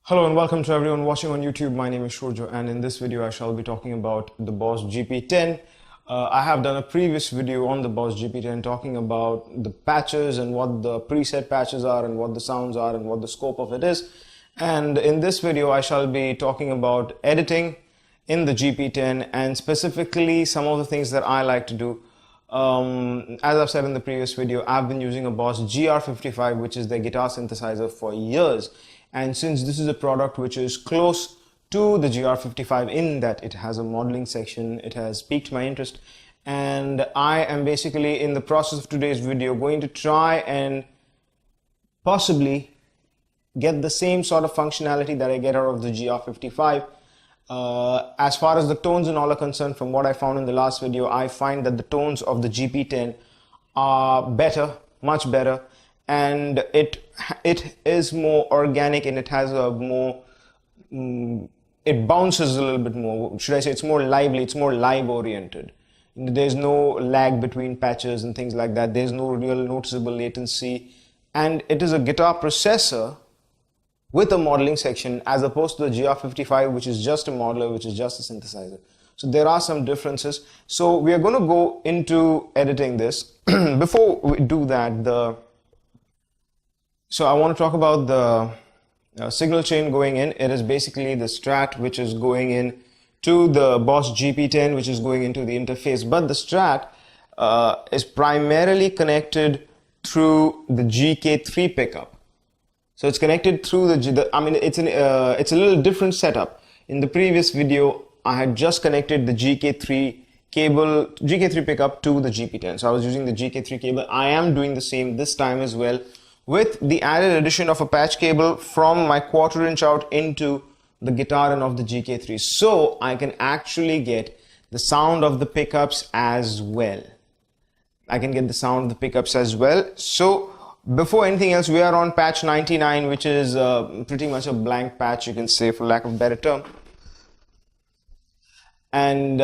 Hello and welcome to everyone watching on YouTube. My name is Surjo, and in this video I shall be talking about the BOSS GP-10. I have done a previous video on the BOSS GP-10 talking about the patches and what the preset patches are and what the sounds are and what the scope of it is. And in this video I shall be talking about editing in the GP-10 and specifically some of the things that I like to do. As I've said in the previous video, I've been using a BOSS GR55, which is the guitar synthesizer, for years. And since this is a product which is close to the GR55 in that it has a modeling section, it has piqued my interest, and I am basically in the process of today's video going to try and possibly get the same sort of functionality that I get out of the GR55. As far as the tones and all are concerned, from what I found in the last video, I find that the tones of the GP-10 are better, much better, and it is more organic and it has a more it bounces a little bit more. Should I say it's more lively, it's more live oriented. There's no lag between patches and things like that. There's no real noticeable latency, and it is a guitar processor with a modeling section as opposed to the GR55, which is just a modeler, which is just a synthesizer. So there are some differences. So we are going to go into editing this. Before we do that, so I want to talk about the signal chain going in. It is basically the Strat which is going in to the BOSS GP-10, which is going into the interface. But the Strat is primarily connected through the GK3 pickup. So it's connected through it's a little different setup. In the previous video, I had just connected the GK3 cable, GK3 pickup to the GP-10. So I was using the GK3 cable. I am doing the same this time as well, with the added addition of a patch cable from my 1/4 inch out into the guitar and of the GK3. So I can actually get the sound of the pickups as well. So before anything else, we are on patch 99, which is pretty much a blank patch, you can say, for lack of a better term. And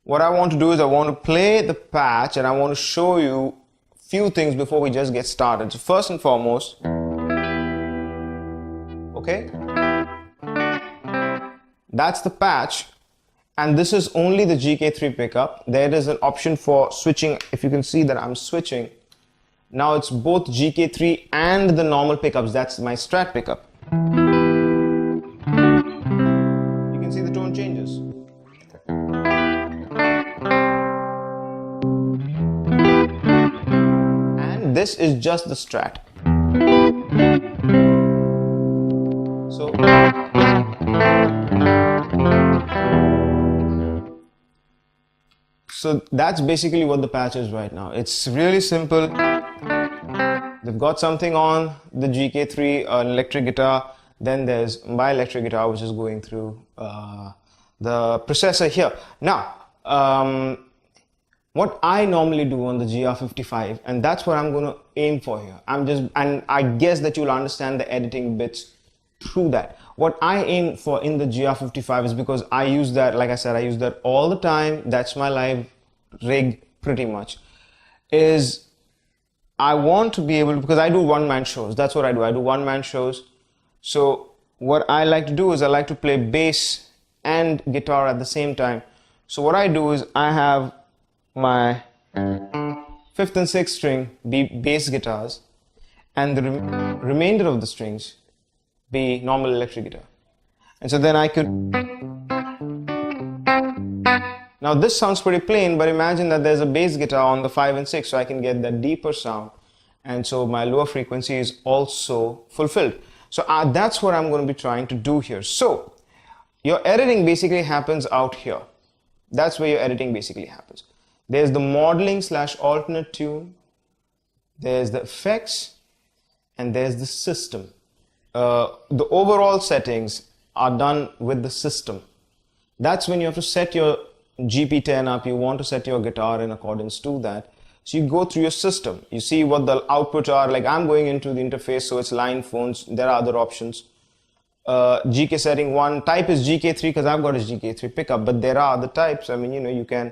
what I want to do is I want to play the patch and I want to show you few things before we just get started. So first and foremost, okay, that's the patch, and this is only the GK3 pickup. There is an option for switching. If you can see that I'm switching, now it's both GK3 and the normal pickups. That's my Strat pickup. You can see the tone changes. This is just the Strat. So that's basically what the patch is right now. It's really simple. They've got something on the GK3, an electric guitar. Then there's my electric guitar, which is going through the processor here. Now, what I normally do on the GR55, and that's what I'm going to aim for here. And I guess that you'll understand the editing bits through that. What I aim for in the GR55 is, because I use that, like I said, I use that all the time. That's my live rig pretty much. Is I want to be able to, because I do one-man shows. That's what I do. I do one-man shows. So what I like to do is I like to play bass and guitar at the same time. So what I do is I have my 5th and 6th string be bass guitars, and the remainder of the strings be normal electric guitar. And so then I could, now this sounds pretty plain, but imagine that there's a bass guitar on the 5 and 6, so I can get that deeper sound, and so my lower frequency is also fulfilled. So that's what I'm going to be trying to do here. So your editing basically happens out here. That's where your editing basically happens. There's the modeling / alternate tune, there's the effects, and there's the system. The overall settings are done with the system. That's when you have to set your GP-10 up. You want to set your guitar in accordance to that. So you go through your system. You see what the outputs are. Like I'm going into the interface, so it's line phones. There are other options. GK setting 1, type is GK3 because I've got a GK3 pickup, but there are other types. I mean, you can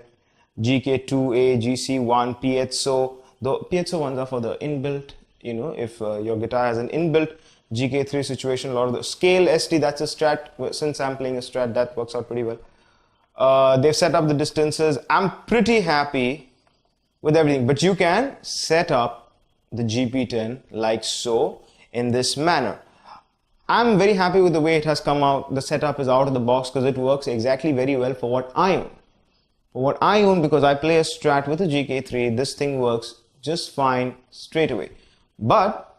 GK2A, GC1, piezo. The piezo ones are for the inbuilt you know, if your guitar has an inbuilt GK3 situation, a lot of the scale ST, that's a Strat, since I'm playing a Strat, that works out pretty well. They've set up the distances. I'm pretty happy with everything, but you can set up the GP-10 like so, in this manner. I'm very happy with the way it has come out. The setup is out of the box because it works exactly very well for what I own. For what I own, because I play a Strat with a GK3, this thing works just fine straight away. But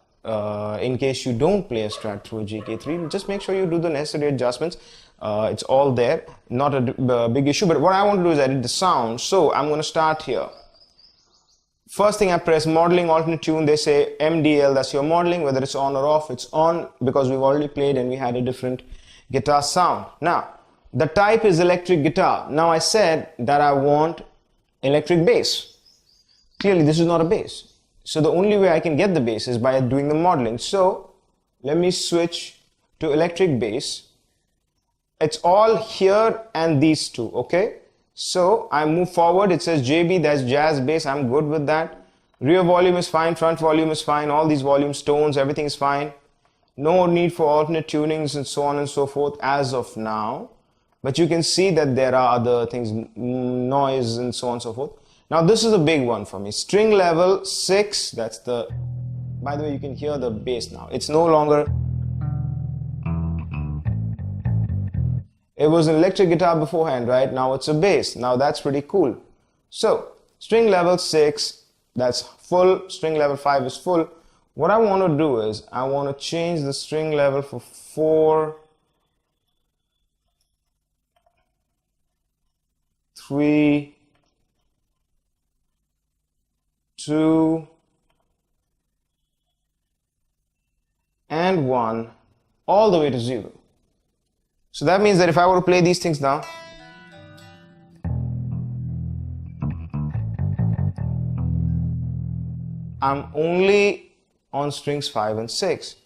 in case you don't play a Strat through a GK3, just make sure you do the necessary adjustments. It's all there, not a big issue. But what I want to do is edit the sound. So I'm going to start here. First thing I press modeling alternate tune. They say MDL, that's your modeling, whether it's on or off. It's on because we've already played and we had a different guitar sound. Now, the type is electric guitar. Now I said that I want electric bass. Clearly this is not a bass. So the only way I can get the bass is by doing the modeling. So let me switch to electric bass. It's all here and these two, okay? So I move forward, it says JB, that's jazz bass, I'm good with that. Rear volume is fine, front volume is fine, all these volumes, tones, everything is fine. No need for alternate tunings and so on and so forth as of now. But you can see that there are other things, noise and so on and so forth. Now this is a big one for me. String level 6, that's the, by the way, you can hear the bass now. It's no longer, it was an electric guitar beforehand, right? Now it's a bass. Now that's pretty cool. So string level 6, that's full. String level 5 is full. What I want to do is I want to change the string level for 4, 3, 2, and 1, all the way to 0. So that means that if I were to play these things now, I'm only on strings 5 and 6.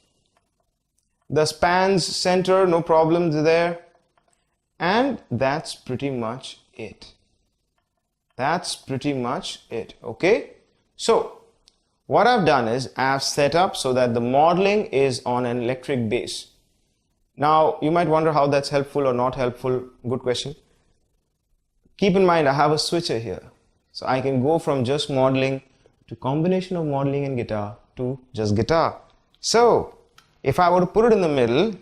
The spans center, no problems there. And that's pretty much it. That's pretty much it, okay? So what I've done is I've set up so that the modeling is on an electric bass. Now, you might wonder how that's helpful or not helpful. Good question. Keep in mind, I have a switcher here. So I can go from just modeling to combination of modeling and guitar to just guitar. So, if I were to put it in the middle,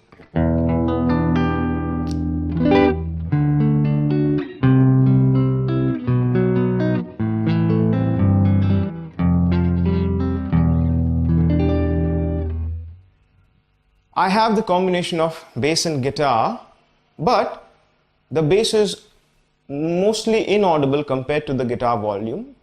I have the combination of bass and guitar, but the bass is mostly inaudible compared to the guitar volume,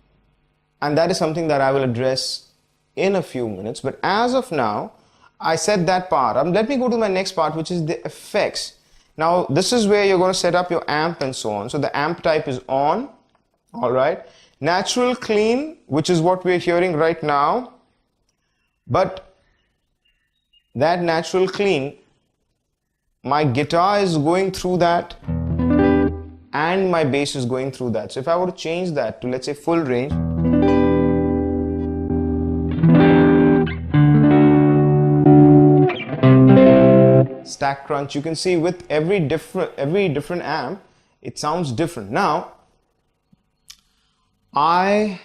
and that is something that I will address in a few minutes. But as of now, I set that part up. Let me go to my next part, which is the effects. Now this is where you're going to set up your amp and so on. So the amp type is on, all right. Natural clean, which is what we're hearing right now, but that natural clean, my guitar is going through that and my bass is going through that. So if I were to change that to, let's say, full range, stack crunch, you can see with every different amp, it sounds different. Now, the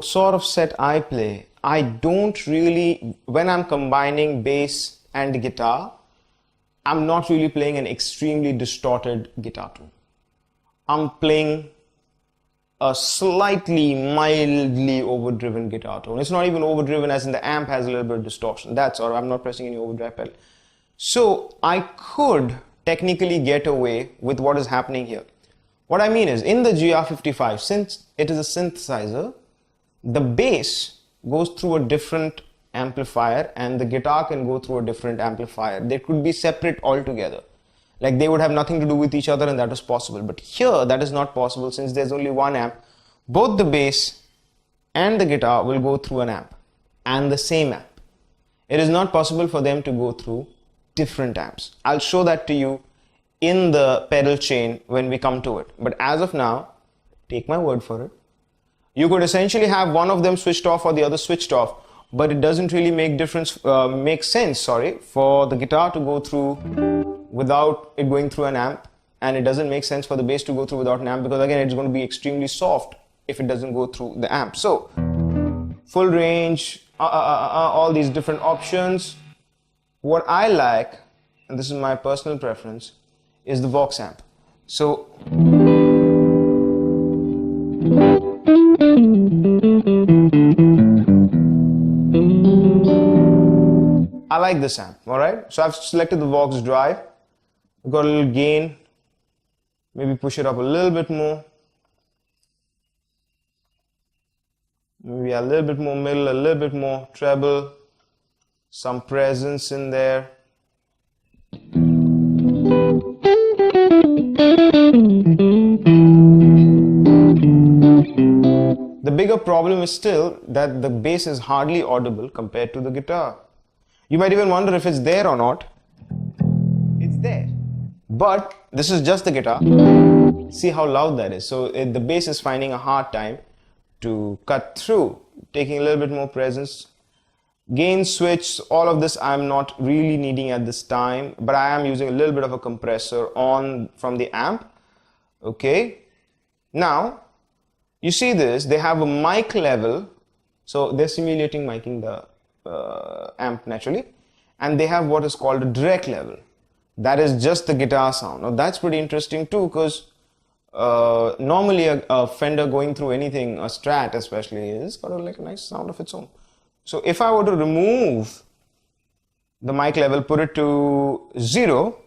sort of set I play, I don't really, when I'm combining bass and guitar, I'm not really playing an extremely distorted guitar tone. I'm playing a slightly, mildly overdriven guitar tone. It's not even overdriven as in the amp has a little bit of distortion. That's all. I'm not pressing any overdrive pedal. So I could technically get away with what is happening here. What I mean is, in the GR55, since it is a synthesizer, the bass goes through a different amplifier and the guitar can go through a different amplifier. They could be separate altogether. Like they would have nothing to do with each other, and that is possible. But here that is not possible since there's only one amp. Both the bass and the guitar will go through an amp and the same amp. It is not possible for them to go through different amps. I'll show that to you in the pedal chain when we come to it. But as of now, take my word for it, you could essentially have one of them switched off or the other switched off. but it doesn't really make sense for the guitar to go through without it going through an amp, and it doesn't make sense for the bass to go through without an amp, because again it's going to be extremely soft if it doesn't go through the amp. So full range, all these different options. What I like, and this is my personal preference, is the Vox Amp. So I like this amp, alright? So I've selected the Vox drive, got a little gain, maybe push it up a little bit more, maybe a little bit more middle, a little bit more treble, some presence in there. The bigger problem is still that the bass is hardly audible compared to the guitar. You might even wonder if it's there or not. It's there. But this is just the guitar. See how loud that is. So the bass is finding a hard time to cut through, taking a little bit more presence. Gain switch, all of this I'm not really needing at this time, but I am using a little bit of a compressor on from the amp. Okay. Now, you see this, they have a mic level, so they're simulating miking the amp naturally, and they have what is called a direct level. That is just the guitar sound. Now that's pretty interesting too, because normally a Fender going through anything, a Strat especially, is got like a nice sound of its own. So if I were to remove the mic level, put it to 0,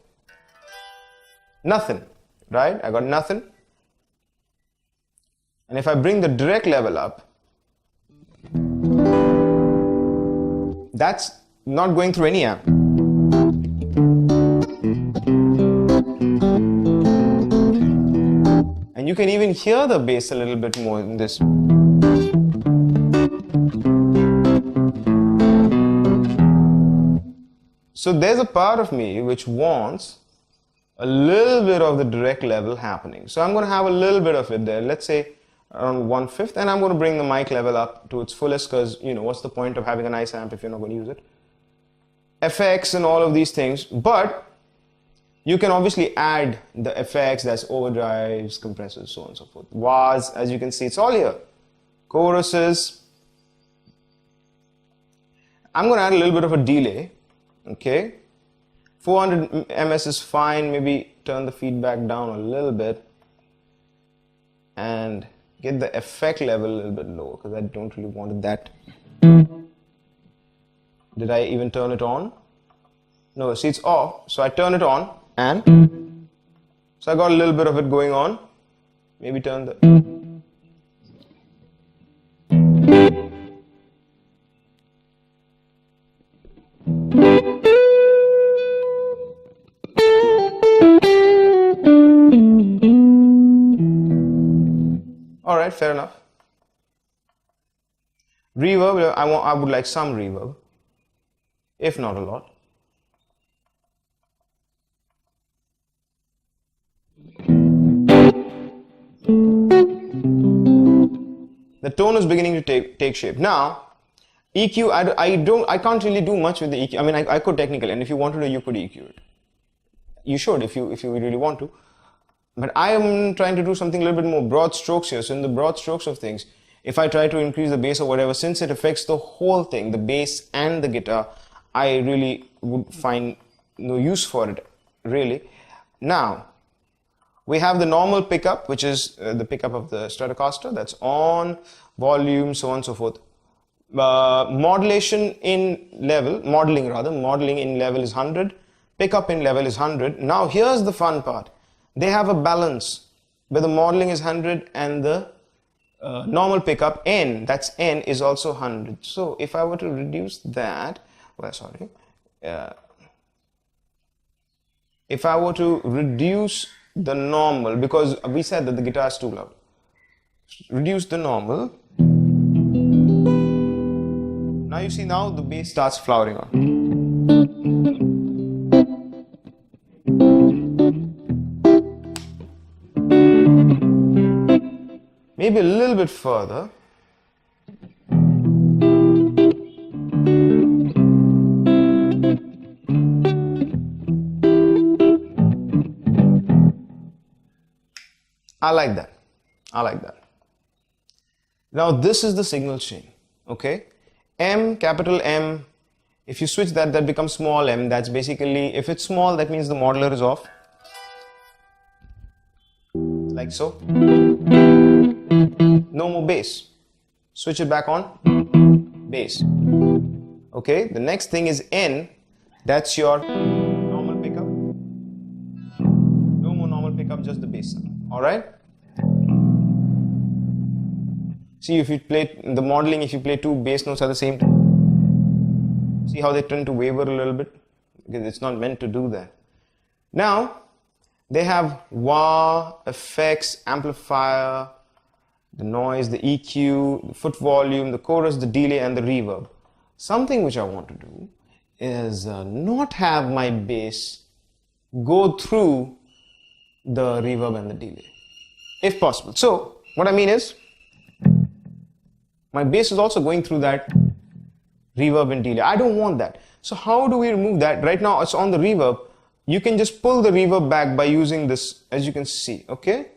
nothing, right? I got nothing. And if I bring the direct level up, that's not going through any amp. And you can even hear the bass a little bit more in this. So there's a part of me which wants a little bit of the direct level happening. So I'm going to have a little bit of it there. Let's say around 1/5, and I'm going to bring the mic level up to its fullest, because you know what's the point of having a nice amp if you're not going to use it. FX and all of these things, but you can obviously add the effects, that's overdrives, compressors, so on and so forth. Wahs, as you can see, it's all here. Choruses. I'm going to add a little bit of a delay. Okay, 400 ms is fine. Maybe turn the feedback down a little bit and get the effect level a little bit lower, because I don't really want it that. Did I even turn it on? No, see, it's off. So I turn it on, and so I got a little bit of it going on. Maybe turn the. All right, fair enough. Reverb, I would like some reverb, if not a lot. The tone is beginning to take shape. Now, EQ, I can't really do much with the EQ. I mean, I could technically, and if you wanted to, you could EQ it. You should if you really want to. But I am trying to do something a little bit more broad strokes here. So in the broad strokes of things, if I try to increase the bass or whatever, since it affects the whole thing, the bass and the guitar, I really would find no use for it, really. Now, we have the normal pickup, which is the pickup of the Stratocaster, that's on, volume, so on and so forth. Modeling in level is 100, pickup in level is 100. Now here's the fun part. They have a balance where the modeling is 100 and the normal pickup N, that's N, is also 100. So if I were to reduce that, if I were to reduce the normal, because we said that the guitar is too loud, reduce the normal. Now you see, now the bass starts flowering on. Maybe a little bit further. I like that. I like that. Now this is the signal chain. Okay. M, capital M. If you switch that, that becomes small m. That's basically, if it's small, that means the modular is off. Like so. No more bass. Switch it back on. Bass. Okay. The next thing is N. That's your normal pickup. No more normal pickup, just the bass sound. Alright? See, if you play the modeling, if you play two bass notes at the same time, see how they tend to waver a little bit? Because it's not meant to do that. Now, they have wah, effects, amplifier, the noise, the EQ, the foot volume, the chorus, the delay, and the reverb. Something which I want to do is not have my bass go through the reverb and the delay, if possible. So, what I mean is, my bass is also going through that reverb and delay. I don't want that. So how do we remove that? Right now it's on the reverb. You can just pull the reverb back by using this, as you can see. Okay.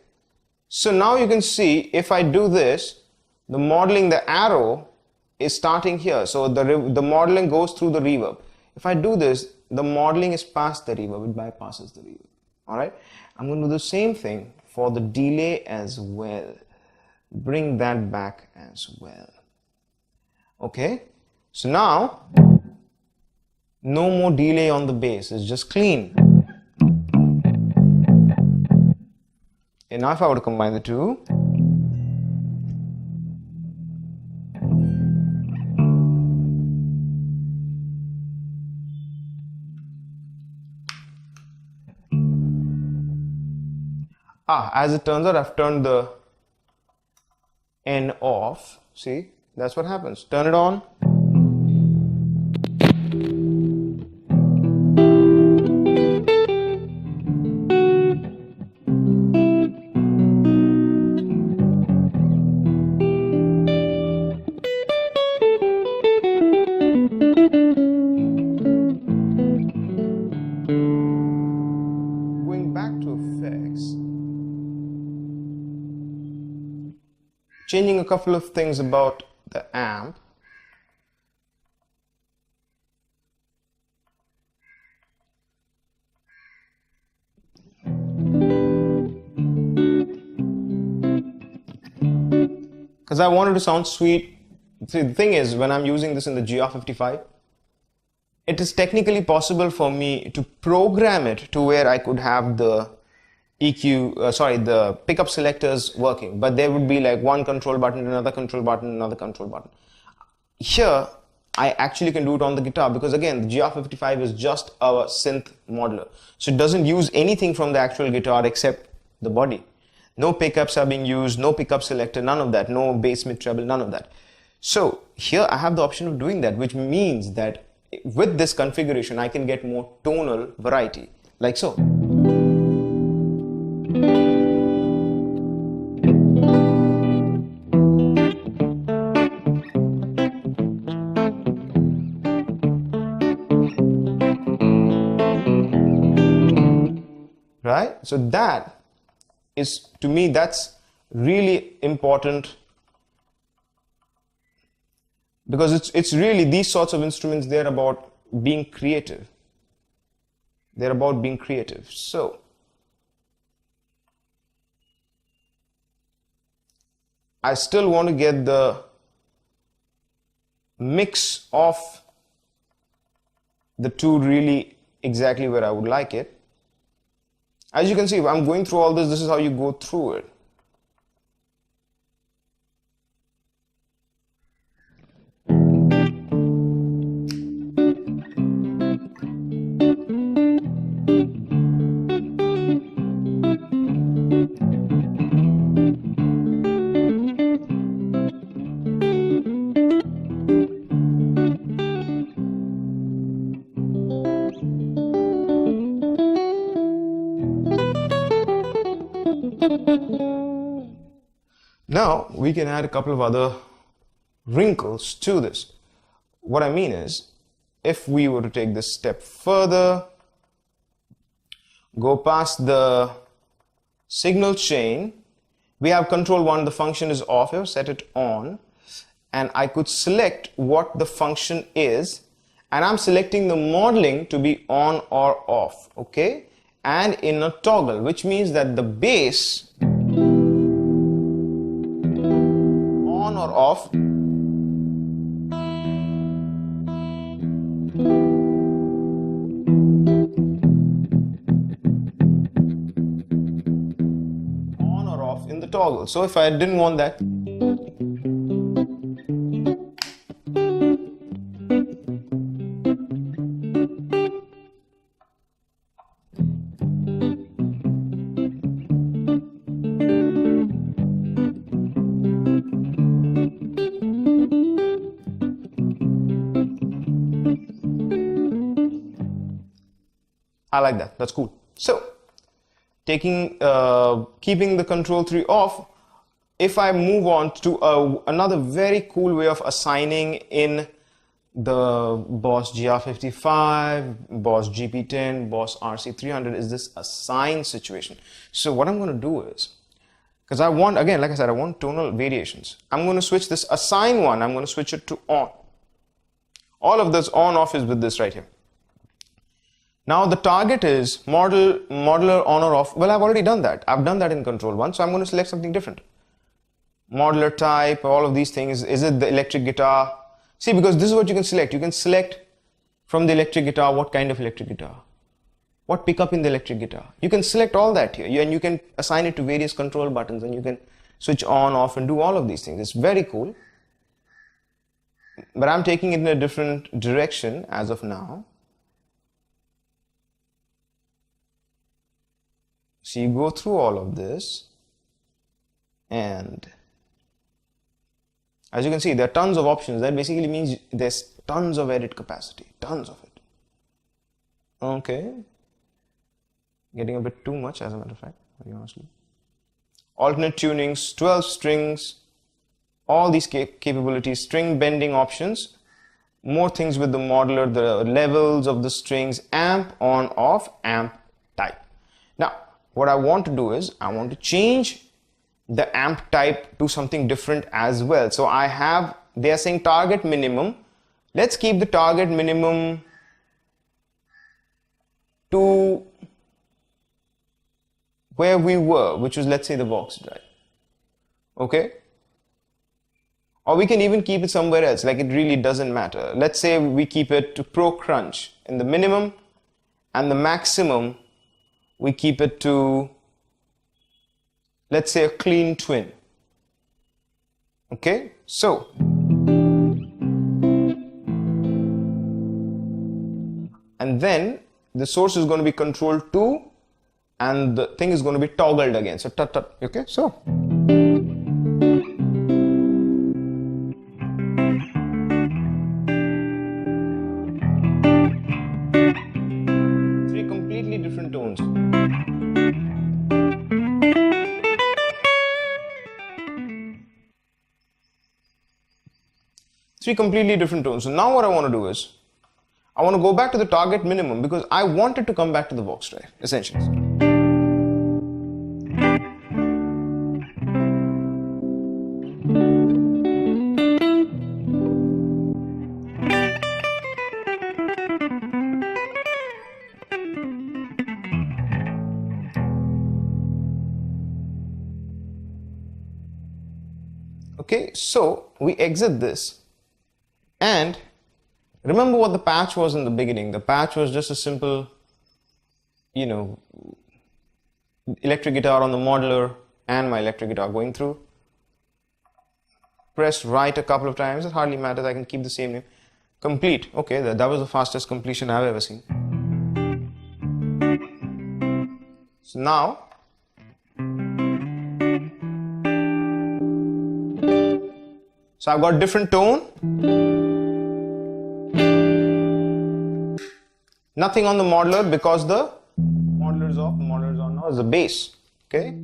So now you can see if I do this, the modeling, the arrow is starting here. So the modeling goes through the reverb. If I do this, the modeling is past the reverb. It bypasses the reverb. All right. I'm going to do the same thing for the delay as well. Bring that back as well. Okay. So now, no more delay on the bass. It's just clean. And now if I were to combine the two, as it turns out, I've turned the N off. See, that's what happens. Turn it on. Going back to effects. Changing a couple of things about the amp. Because I wanted to sound sweet. See, the thing is, when I'm using this in the GR55, it is technically possible for me to program it to where I could have the the pickup selectors working, but there would be like one control button, another control button, another control button. Here, I actually can do it on the guitar because again, the GR55 is just a synth modeler. So it doesn't use anything from the actual guitar except the body. No pickups are being used, no pickup selector, none of that, no bass, mid, treble, none of that. So here I have the option of doing that, which means that with this configuration, I can get more tonal variety, like so. Right? So that is, to me, that's really important because it's really these sorts of instruments, they're about being creative. They're about being creative. So I still want to get the mix of the two really exactly where I would like it. As you can see, if I'm going through all this, this is how you go through it. Now we can add a couple of other wrinkles to this. What I mean is, if we were to take this step further, go past the signal chain, We have control 1, the function is off here, set it on, and I could select what the function is, and I'm selecting the modeling to be on or off, okay, and in a toggle, which means that the bass on or off in the toggle. So if I didn't want that, I like that. That's cool. So keeping the control 3 off, if I move on to another very cool way of assigning in the BOSS GR55, BOSS GP-10, BOSS RC300 is this assign situation. So what I'm going to do is, because I want, again, like I said, I want tonal variations. I'm going to switch this assign one, I'm going to switch it to on. All of this on off is with this right here. Now the target is modular on or off. Well, I've already done that. I've done that in control 1, so I'm going to select something different. Modular type, all of these things. Is it the electric guitar? See, because this is what you can select. You can select from the electric guitar what kind of electric guitar, what pickup in the electric guitar. You can select all that here, and you can assign it to various control buttons, and you can switch on, off, and do all of these things. It's very cool. But I'm taking it in a different direction as of now. So you go through all of this, and as you can see, there are tons of options. That basically means there's tons of edit capacity, tons of it. Okay, getting a bit too much, as a matter of fact, very honestly. Alternate tunings, 12 strings, all these capabilities, string bending options, more things with the modular, the levels of the strings, amp on, off, amp type. Now, what I want to do is, I want to change the amp type to something different as well. So they are saying target minimum. Let's keep the target minimum to where we were, which was, let's say, the Vox drive. Okay? Or we can even keep it somewhere else, like it really doesn't matter. Let's say we keep it to Pro Crunch in the minimum, and the maximum we keep it to, let's say, a clean twin. Okay, so and then the source is going to be control 2, and the thing is going to be toggled again. So okay, so three completely different tones. Three completely different tones. So now what I want to do is, I want to go back to the target minimum because I want it to come back to the Vox drive, essentially. Okay, so we exit this. And remember what the patch was in the beginning. The patch was just a simple, electric guitar on the modular and my electric guitar going through. Press right a couple of times, it hardly matters, I can keep the same name. Complete. Okay, that was the fastest completion I've ever seen. So now, so I've got different tone. Nothing on the modular because the modular is off, modular is on now, is the bass. Okay.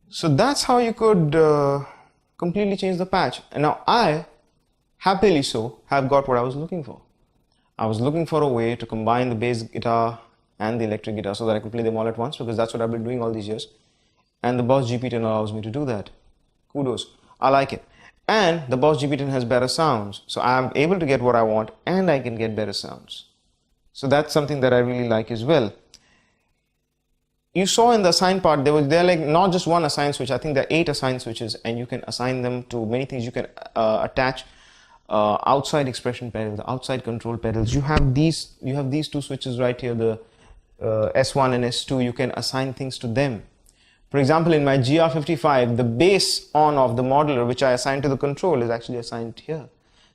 So that's how you could completely changed the patch. And now I, happily so, have got what I was looking for. I was looking for a way to combine the bass guitar and the electric guitar so that I could play them all at once, because that's what I've been doing all these years. And the Boss GP-10 allows me to do that. Kudos. I like it. And the Boss GP-10 has better sounds. So I'm able to get what I want and I can get better sounds. So that's something that I really like as well. You saw in the assign part, there are like not just one assign switch. I think there are 8 assign switches, and you can assign them to many things. You can attach outside expression pedals, outside control pedals. You have these 2 switches right here, the S1 and S2. You can assign things to them. For example, in my GR55, the bass on of the modular, which I assigned to the control, is actually assigned here.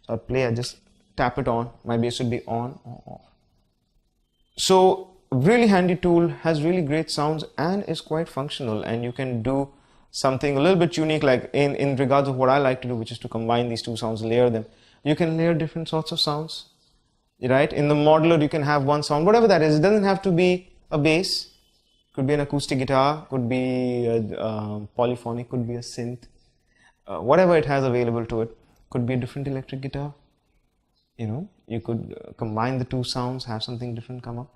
So I just tap it on. My bass would be on or off. So really handy tool, has really great sounds and is quite functional, and you can do something a little bit unique, like in regards of what I like to do, which is to combine these 2 sounds, layer them. You can layer different sorts of sounds, right? In the modular you can have one sound, whatever that is. It doesn't have to be a bass, could be an acoustic guitar, could be a polyphonic, could be a synth, whatever it has available to it. Could be a different electric guitar. You know, you could combine the 2 sounds, have something different come up.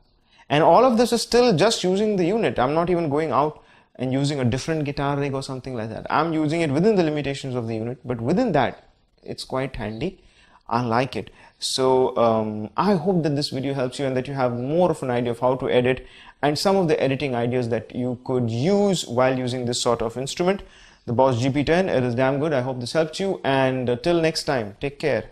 And all of this is still just using the unit. I'm not even going out and using a different guitar rig or something like that. I'm using it within the limitations of the unit, but within that, it's quite handy. I like it. So I hope that this video helps you and that you have more of an idea of how to edit and some of the editing ideas that you could use while using this sort of instrument. The Boss GP-10, it is damn good. I hope this helped you, and till next time, take care.